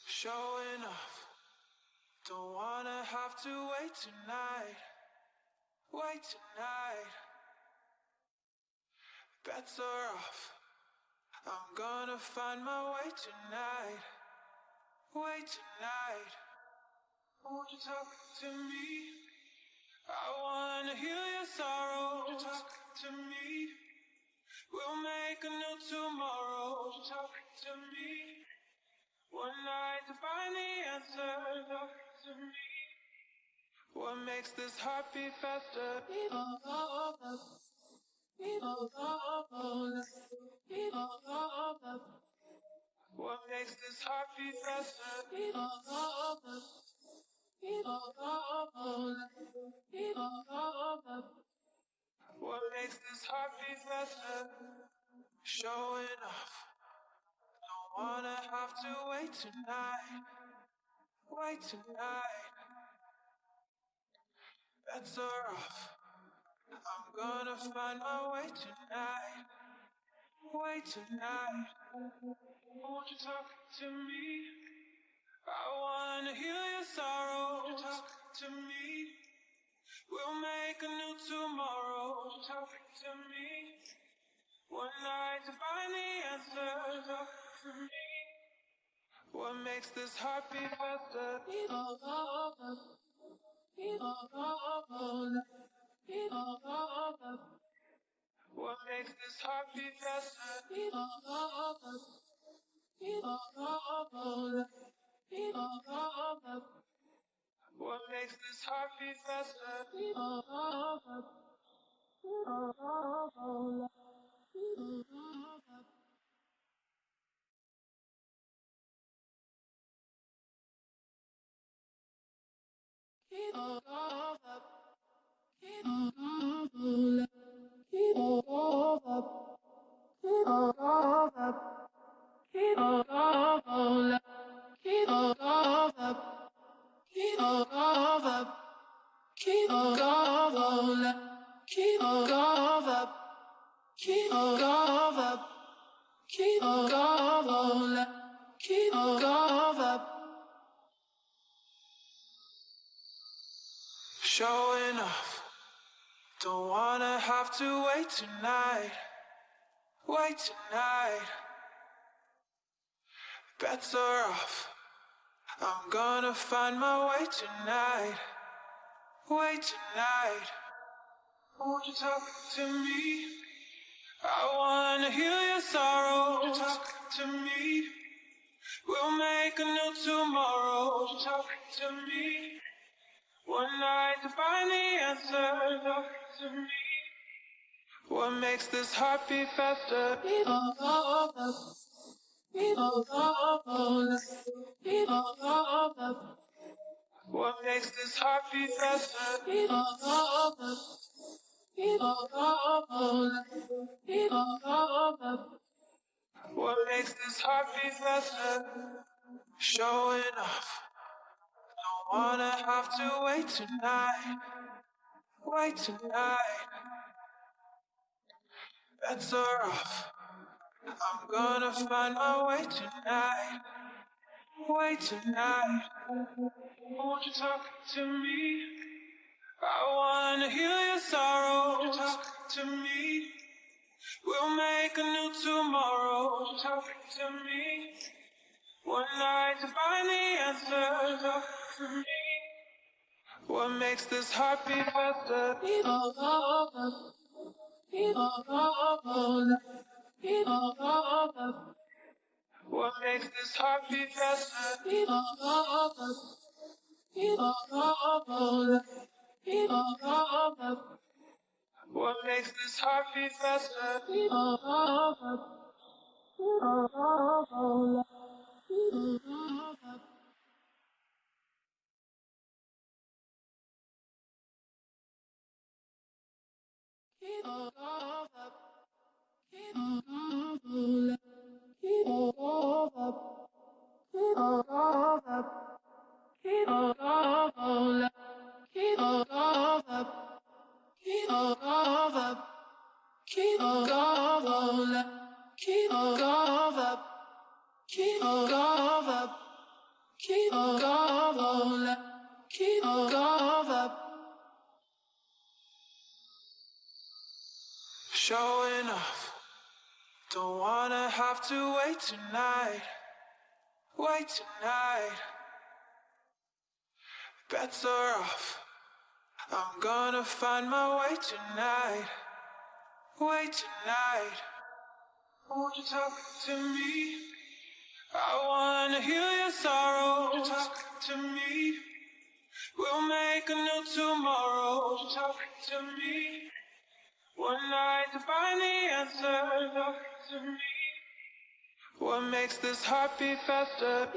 Showing off, don't wanna have to wait tonight, bets are off, I'm gonna find my way tonight, won't you talk to me, I wanna heal your sorrow, won't you talk to me, we'll make a new tomorrow, won't you talk to me, one night to find the answer, talk to me, what makes this heart beat faster, what makes this heart beat faster, what makes this heart beat faster, showing off, don't wanna have to wait tonight, bets are off, I'm gonna find my way tonight, won't you talk to me, I wanna heal your sorrow, won't you talk to me, we'll make a new tomorrow, won't you talk to me, one night to find the answer, talk to me, what makes this heart beat faster, what makes this heart beat faster, what makes this heart beat faster, showing off, don't wanna have to wait tonight, bets are off, I'm gonna find my way tonight, won't you talk to me, I wanna heal your sorrow, won't you talk to me, we'll make a new tomorrow, won't you talk to me, one night to find the answer, talk to me, what makes this heart beat faster, what makes this heart beat faster, what makes this heart beat faster, showing off, don't wanna have to wait tonight, bets are off, I'm gonna find my way tonight, won't you talk to me, I wanna heal your sorrow, won't you talk to me, we'll make a new tomorrow, won't you talk to me, one night to find the answer, talk to me, what makes this heart beat faster, what makes this heart beat faster, what makes this heart beat faster, Showing off, don't wanna have to wait tonight, wait tonight. Better off, I'm gonna find my way tonight, way tonight. Won't you talk to me? I wanna heal your sorrow. Won't you talk to me? We'll make a new tomorrow. Won't you talk to me? One night to find the answer. Talk to me. What makes this heart beat faster?